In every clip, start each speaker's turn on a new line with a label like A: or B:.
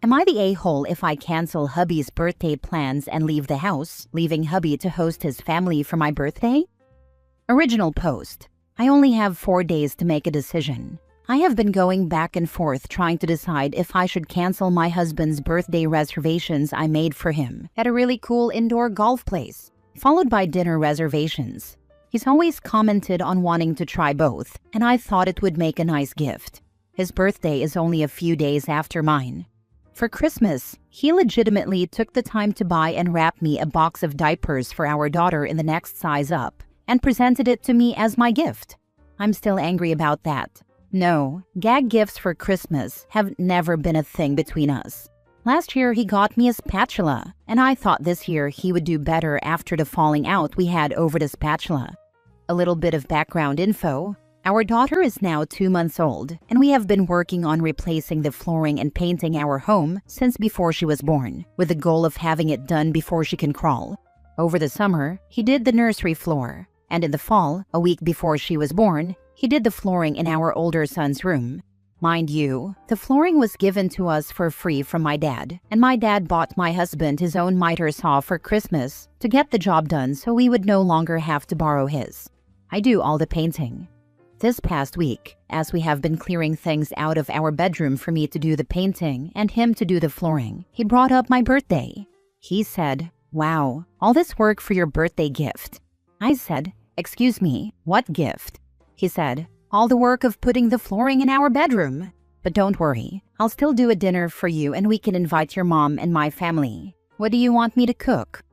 A: Am I the a-hole if I cancel hubby's birthday plans and leave the house, leaving hubby to host his family for my birthday? Original post. I only have 4 days to make a decision. I have been going back and forth trying to decide if I should cancel my husband's birthday reservations I made for him at a really cool indoor golf place, followed by dinner reservations. He's always commented on wanting to try both, and I thought it would make a nice gift. His birthday is only a few days after mine. For Christmas, he legitimately took the time to buy and wrap me a box of diapers for our daughter in the next size up and presented it to me as my gift. I'm still angry about that. No, gag gifts for Christmas have never been a thing between us. Last year, he got me a spatula, and I thought this year he would do better after the falling out we had over the spatula. A little bit of background info. Our daughter is now 2 months old, and we have been working on replacing the flooring and painting our home since before she was born, with the goal of having it done before she can crawl. Over the summer, he did the nursery floor, and in the fall, a week before she was born, he did the flooring in our older son's room. Mind you, the flooring was given to us for free from my dad, and my dad bought my husband his own miter saw for Christmas to get the job done so we would no longer have to borrow his. I do all the painting. This past week, as we have been clearing things out of our bedroom for me to do the painting and him to do the flooring, he brought up my birthday. He said, "Wow, all this work for your birthday gift." I said, "Excuse me, what gift?" He said, "All the work of putting the flooring in our bedroom. But don't worry, I'll still do a dinner for you and we can invite your mom and my family. What do you want me to cook?"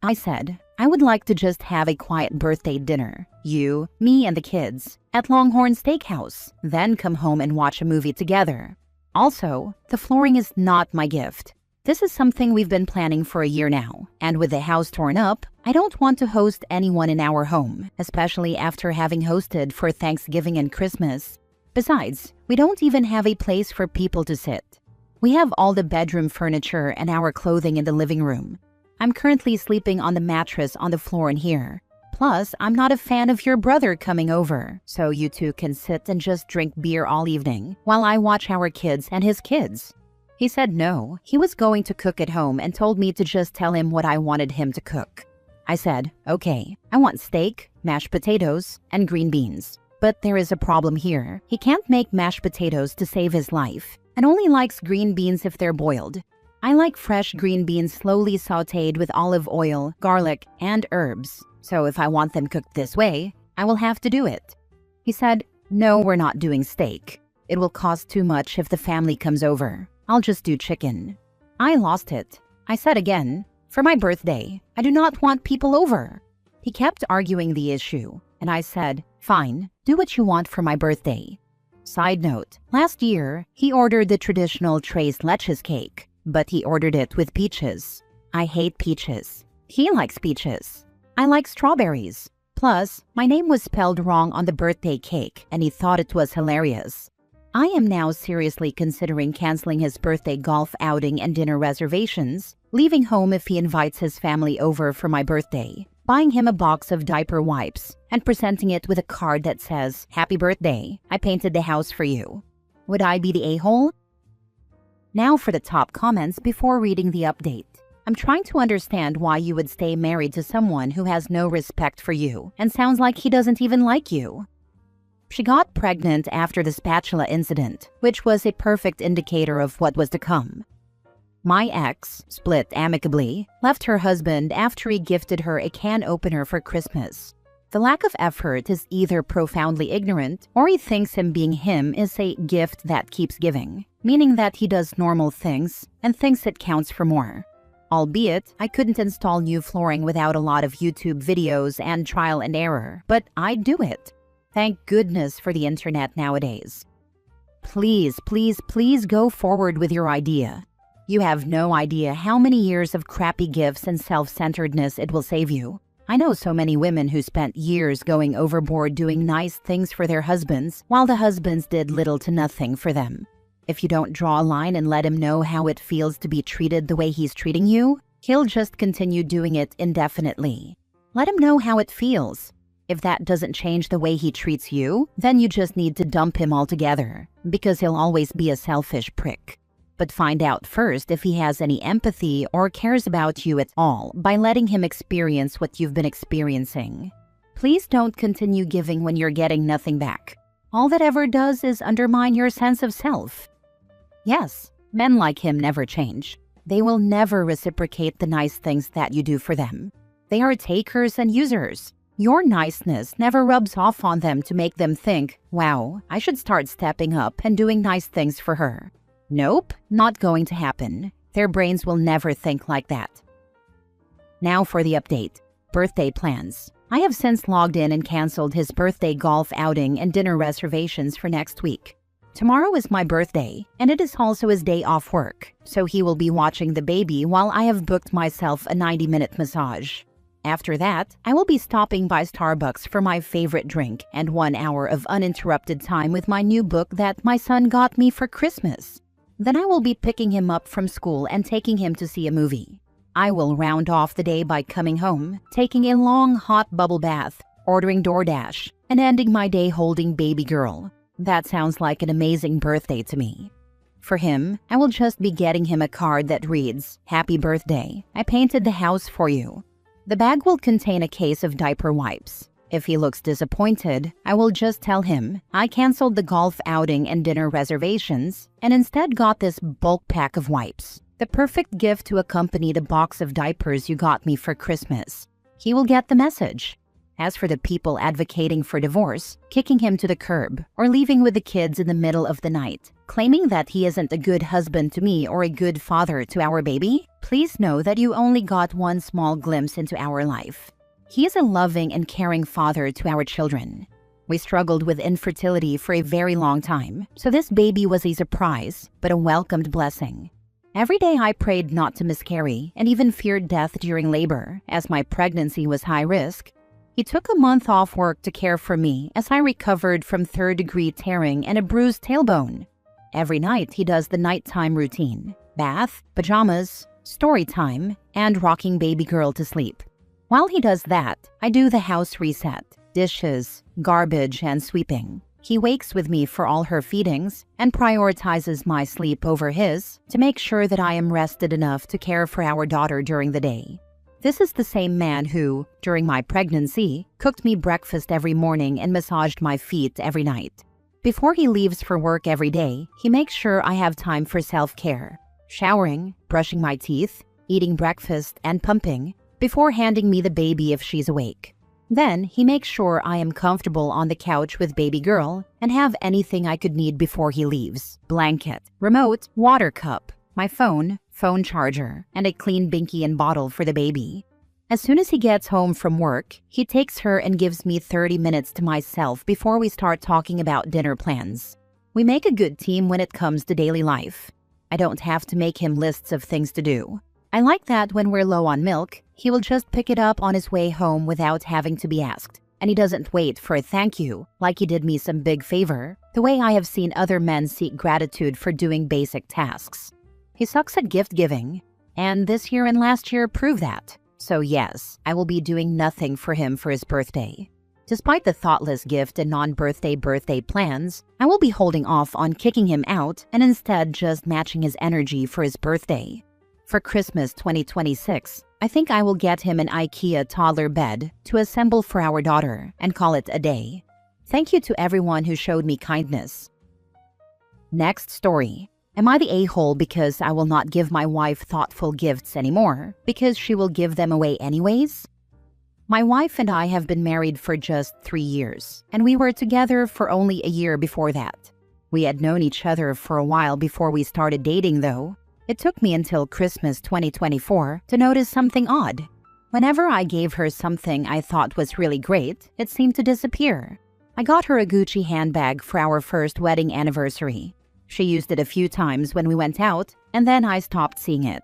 A: I said, "I would like to just have a quiet birthday dinner. You, me, and the kids at Longhorn Steakhouse, then come home and watch a movie together. Also, the flooring is not my gift. This is something we've been planning for a year now, and with the house torn up, I don't want to host anyone in our home, especially after having hosted for Thanksgiving and Christmas. Besides, we don't even have a place for people to sit. We have all the bedroom furniture and our clothing in the living room. I'm currently sleeping on the mattress on the floor in here. Plus, I'm not a fan of your brother coming over, so you two can sit and just drink beer all evening while I watch our kids and his kids." He said no, he was going to cook at home and told me to just tell him what I wanted him to cook. I said, "Okay, I want steak, mashed potatoes, and green beans. But there is a problem here. He can't make mashed potatoes to save his life, and only likes green beans if they're boiled. I like fresh green beans slowly sautéed with olive oil, garlic, and herbs. So if I want them cooked this way, I will have to do it." He said, "No, we're not doing steak. It will cost too much if the family comes over. I'll just do chicken." I lost it. I said again, "For my birthday, I do not want people over." He kept arguing the issue, and I said, "Fine, do what you want for my birthday." Side note, last year, he ordered the traditional tres leches cake, but he ordered it with peaches. I hate peaches. He likes peaches. I like strawberries. Plus, my name was spelled wrong on the birthday cake, and he thought it was hilarious. I am now seriously considering canceling his birthday golf outing and dinner reservations, leaving home if he invites his family over for my birthday, buying him a box of diaper wipes, and presenting it with a card that says, "Happy birthday, I painted the house for you." Would I be the a-hole? Now for the top comments before reading the update. I'm trying to understand why you would stay married to someone who has no respect for you and sounds like he doesn't even like you. She got pregnant after the spatula incident, which was a perfect indicator of what was to come. My ex, split amicably, left her husband after he gifted her a can opener for Christmas. The lack of effort is either profoundly ignorant or he thinks him being him is a gift that keeps giving, meaning that he does normal things and thinks it counts for more. Albeit, I couldn't install new flooring without a lot of YouTube videos and trial and error, but I'd do it. Thank goodness for the internet nowadays. Please, please, please go forward with your idea. You have no idea how many years of crappy gifts and self-centeredness it will save you. I know so many women who spent years going overboard doing nice things for their husbands, while the husbands did little to nothing for them. If you don't draw a line and let him know how it feels to be treated the way he's treating you, he'll just continue doing it indefinitely. Let him know how it feels. If that doesn't change the way he treats you, then you just need to dump him altogether, because he'll always be a selfish prick. but find out first if he has any empathy or cares about you at all by letting him experience what you've been experiencing. Please don't continue giving when you're getting nothing back. All that ever does is undermine your sense of self. Yes, men like him never change. They will never reciprocate the nice things that you do for them. They are takers and users. Your niceness never rubs off on them to make them think, wow, I should start stepping up and doing nice things for her. Nope, not going to happen. Their brains will never think like that. Now for the update. Birthday plans. I have since logged in and canceled his birthday golf outing and dinner reservations for next week. Tomorrow is my birthday, and it is also his day off work, so he will be watching the baby while I have booked myself a 90-minute massage. After that, I will be stopping by Starbucks for my favorite drink and 1 hour of uninterrupted time with my new book that my son got me for Christmas. Then I will be picking him up from school and taking him to see a movie. I will round off the day by coming home, taking a long hot bubble bath, ordering DoorDash, and ending my day holding baby girl. That sounds like an amazing birthday to me. For him, I will just be getting him a card that reads, "Happy birthday, I painted the house for you." The bag will contain a case of diaper wipes. If he looks disappointed, I will just tell him I canceled the golf outing and dinner reservations and instead got this bulk pack of wipes. The perfect gift to accompany the box of diapers you got me for Christmas. He will get the message. As for the people advocating for divorce, kicking him to the curb, or leaving with the kids in the middle of the night, claiming that he isn't a good husband to me or a good father to our baby, please know that you only got one small glimpse into our life. He is a loving and caring father to our children. We struggled with infertility for a very long time, so this baby was a surprise, but a welcomed blessing. Every day I prayed not to miscarry and even feared death during labor, as my pregnancy was high risk. He took a month off work to care for me as I recovered from third-degree tearing and a bruised tailbone. Every night he does the nighttime routine: bath, pajamas, story time, and rocking baby girl to sleep. While he does that, I do the house reset, dishes, garbage, and sweeping. He wakes with me for all her feedings and prioritizes my sleep over his to make sure that I am rested enough to care for our daughter during the day. This is the same man who, during my pregnancy, cooked me breakfast every morning and massaged my feet every night. Before he leaves for work every day, he makes sure I have time for self-care, showering, brushing my teeth, eating breakfast, and pumping, before handing me the baby if she's awake. Then, he makes sure I am comfortable on the couch with baby girl and have anything I could need before he leaves: blanket, remote, water cup, my phone charger, and a clean binky and bottle for the baby. As soon as he gets home from work, he takes her and gives me 30 minutes to myself before we start talking about dinner plans. We make a good team when it comes to daily life. I don't have to make him lists of things to do. I like that when we're low on milk, he will just pick it up on his way home without having to be asked. And he doesn't wait for a thank you, like he did me some big favor, the way I have seen other men seek gratitude for doing basic tasks. He sucks at gift giving, and this year and last year prove that. So yes, I will be doing nothing for him for his birthday. Despite the thoughtless gift and non-birthday plans, I will be holding off on kicking him out and instead just matching his energy for his birthday. For Christmas 2026, I think I will get him an IKEA toddler bed to assemble for our daughter and call it a day. Thank you to everyone who showed me kindness. Next story. Am I the a-hole because I will not give my wife thoughtful gifts anymore because she will give them away anyways? My wife and I have been married for just 3 years, and we were together for only a year before that. We had known each other for a while before we started dating though. It took me until Christmas 2024 to notice something odd. Whenever I gave her something I thought was really great, it seemed to disappear. I got her a Gucci handbag for our first wedding anniversary. She used it a few times when we went out, and then I stopped seeing it.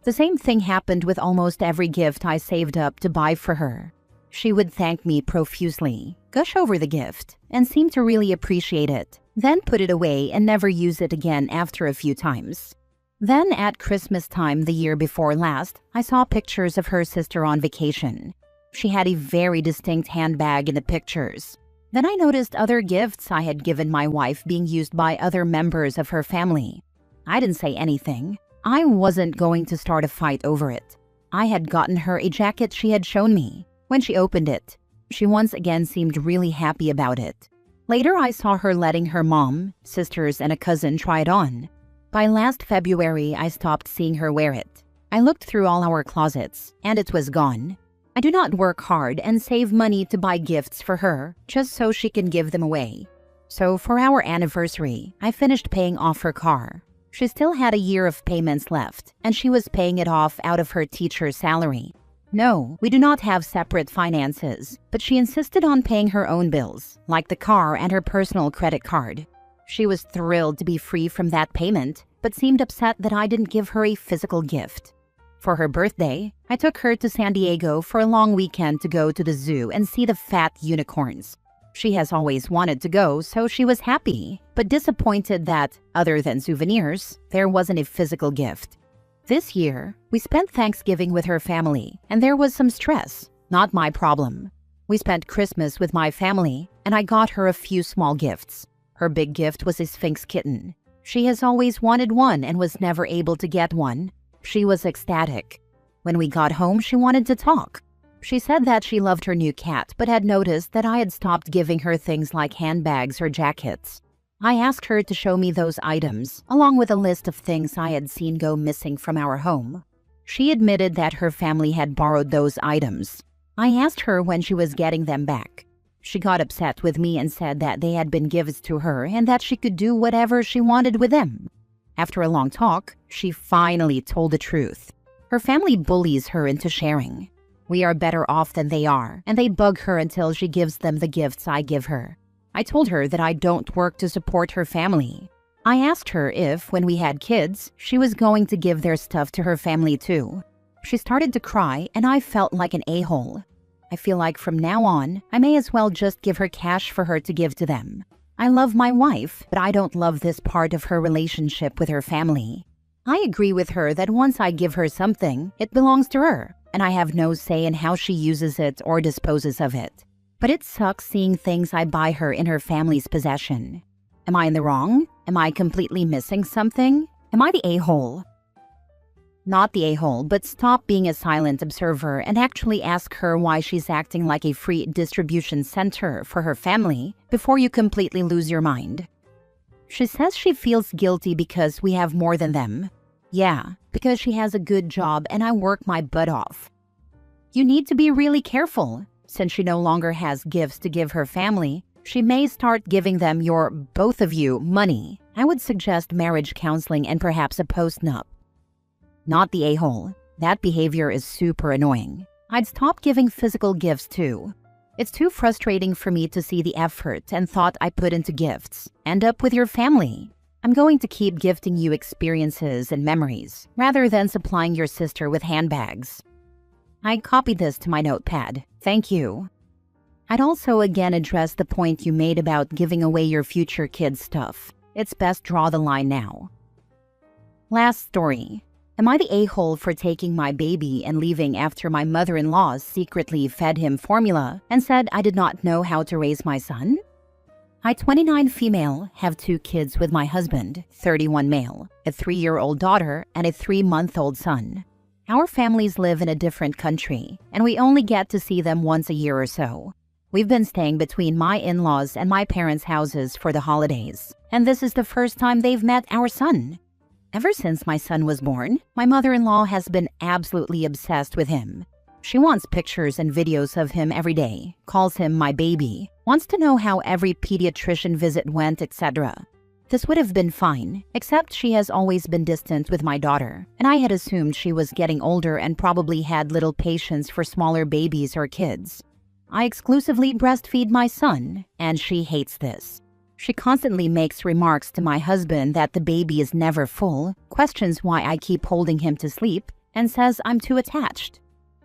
A: The same thing happened with almost every gift I saved up to buy for her. She would thank me profusely, gush over the gift, and seem to really appreciate it, then put it away and never use it again after a few times. Then at Christmas time the year before last, I saw pictures of her sister on vacation. She had a very distinct handbag in the pictures. Then I noticed other gifts I had given my wife being used by other members of her family. I didn't say anything. I wasn't going to start a fight over it. I had gotten her a jacket she had shown me. When she opened it, she once again seemed really happy about it. Later, I saw her letting her mom, sisters, and a cousin try it on. By last February, I stopped seeing her wear it. I looked through all our closets, and it was gone. I do not work hard and save money to buy gifts for her, just so she can give them away. So for our anniversary, I finished paying off her car. She still had a year of payments left, and she was paying it off out of her teacher's salary. No, we do not have separate finances, but she insisted on paying her own bills, like the car and her personal credit card. She was thrilled to be free from that payment, but seemed upset that I didn't give her a physical gift. For her birthday, I took her to San Diego for a long weekend to go to the zoo and see the fat unicorns. She has always wanted to go, so she was happy, but disappointed that, other than souvenirs, there wasn't a physical gift. This year, we spent Thanksgiving with her family, and there was some stress. Not my problem. We spent Christmas with my family, and I got her a few small gifts. Her big gift was a Sphinx kitten. She has always wanted one and was never able to get one. She was ecstatic. When we got home, she wanted to talk. She said that she loved her new cat, but had noticed that I had stopped giving her things like handbags or jackets. I asked her to show me those items, along with a list of things I had seen go missing from our home. She admitted that her family had borrowed those items. I asked her when she was getting them back. She got upset with me and said that they had been gifts to her and that she could do whatever she wanted with them. After a long talk, she finally told the truth. Her family bullies her into sharing. We are better off than they are, and they bug her until she gives them the gifts I give her. I told her that I don't work to support her family. I asked her if, when we had kids, she was going to give their stuff to her family too. She started to cry, and I felt like an a-hole. I feel like from now on, I may as well just give her cash for her to give to them. I love my wife, but I don't love this part of her relationship with her family. I agree with her that once I give her something, it belongs to her, and I have no say in how she uses it or disposes of it. But it sucks seeing things I buy her in her family's possession. Am I in the wrong? Am I completely missing something? Am I the a-hole? Not the a-hole, but stop being a silent observer and actually ask her why she's acting like a free distribution center for her family before you completely lose your mind. She says she feels guilty because we have more than them. Yeah, because she has a good job and I work my butt off. You need to be really careful. Since she no longer has gifts to give her family, she may start giving them both of you, money. I would suggest marriage counseling and perhaps a post-nup. Not the a-hole. That behavior is super annoying. I'd stop giving physical gifts too. It's too frustrating for me to see the effort and thought I put into gifts end up with your family. I'm going to keep gifting you experiences and memories, rather than supplying your sister with handbags. I copied this to my notepad. Thank you. I'd also again address the point you made about giving away your future kids' stuff. It's best draw the line now. Last story. Am I the a-hole for taking my baby and leaving after my mother-in-law secretly fed him formula and said I did not know how to raise my son? I, 29 female, have 2 kids with my husband, 31 male, a 3-year-old daughter, and a 3-month-old son. Our families live in a different country, and we only get to see them once a year or so. We've been staying between my in-laws and my parents' houses for the holidays, and this is the first time they've met our son. Ever since my son was born, my mother-in-law has been absolutely obsessed with him. She wants pictures and videos of him every day, calls him my baby, wants to know how every pediatrician visit went, etc. This would have been fine, except she has always been distant with my daughter, and I had assumed she was getting older and probably had little patience for smaller babies or kids. I exclusively breastfeed my son, and she hates this. She constantly makes remarks to my husband that the baby is never full, questions why I keep holding him to sleep, and says I'm too attached.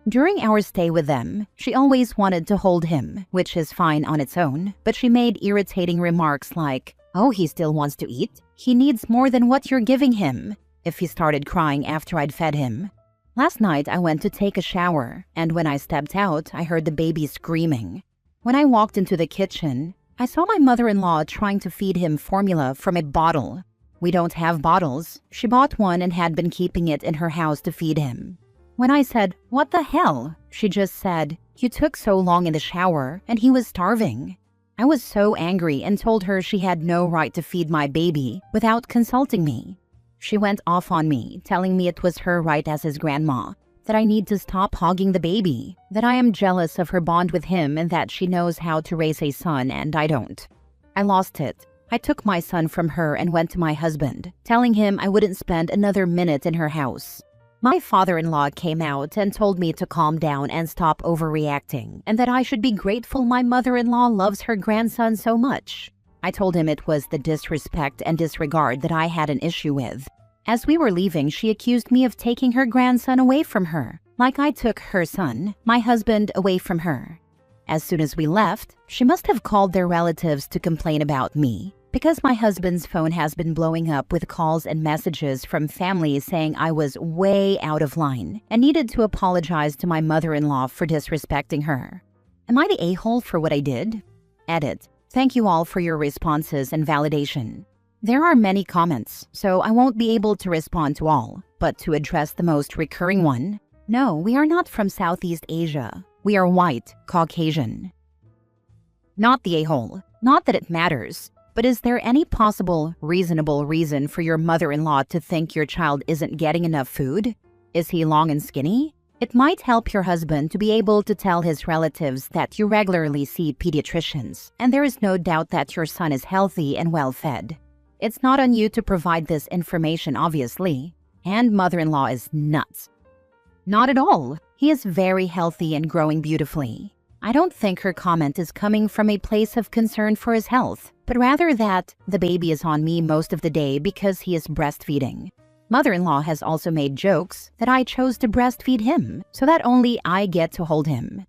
A: During our stay with them, she always wanted to hold him, which is fine on its own, but she made irritating remarks like, "Oh, he still wants to eat? He needs more than what you're giving him," if he started crying after I'd fed him. Last night, I went to take a shower, and when I stepped out, I heard the baby screaming. When I walked into the kitchen, I saw my mother-in-law trying to feed him formula from a bottle. We don't have bottles. She bought one and had been keeping it in her house to feed him. When I said, "What the hell?" she just said, "You took so long in the shower and he was starving." I was so angry and told her she had no right to feed my baby without consulting me. She went off on me, telling me it was her right as his grandma, that I need to stop hogging the baby, that I am jealous of her bond with him and that she knows how to raise a son and I don't. I lost it. I took my son from her and went to my husband, telling him I wouldn't spend another minute in her house. My father-in-law came out and told me to calm down and stop overreacting, and that I should be grateful my mother-in-law loves her grandson so much. I told him it was the disrespect and disregard that I had an issue with. As we were leaving, she accused me of taking her grandson away from her, like I took her son, my husband, away from her. As soon as we left, she must have called their relatives to complain about me, because my husband's phone has been blowing up with calls and messages from family saying I was way out of line and needed to apologize to my mother-in-law for disrespecting her. Am I the a-hole for what I did? Edit. Thank you all for your responses and validation. There are many comments, so I won't be able to respond to all, but to address the most recurring one, no, we are not from Southeast Asia. We are white, Caucasian. Not the a-hole. Not that it matters. But is there any possible, reasonable reason for your mother-in-law to think your child isn't getting enough food? Is he long and skinny? It might help your husband to be able to tell his relatives that you regularly see pediatricians, and there is no doubt that your son is healthy and well-fed. It's not on you to provide this information, obviously. And mother-in-law is nuts. Not at all. He is very healthy and growing beautifully. I don't think her comment is coming from a place of concern for his health, but rather that the baby is on me most of the day because he is breastfeeding. Mother-in-law has also made jokes that I chose to breastfeed him so that only I get to hold him.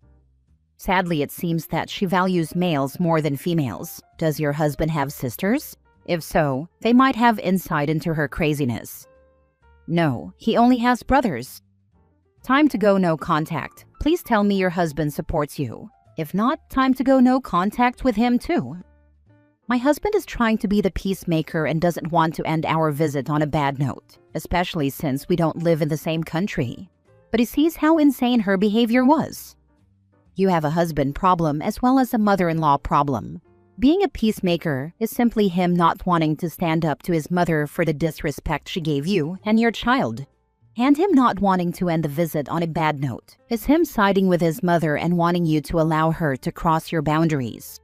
A: Sadly, it seems that she values males more than females. Does your husband have sisters? If so, they might have insight into her craziness. No, he only has brothers. Time to go no contact. Please tell me your husband supports you. If not, time to go no contact with him too. My husband is trying to be the peacemaker and doesn't want to end our visit on a bad note, especially since we don't live in the same country. But he sees how insane her behavior was. You have a husband problem as well as a mother-in-law problem. Being a peacemaker is simply him not wanting to stand up to his mother for the disrespect she gave you and your child. And him not wanting to end the visit on a bad note is him siding with his mother and wanting you to allow her to cross your boundaries.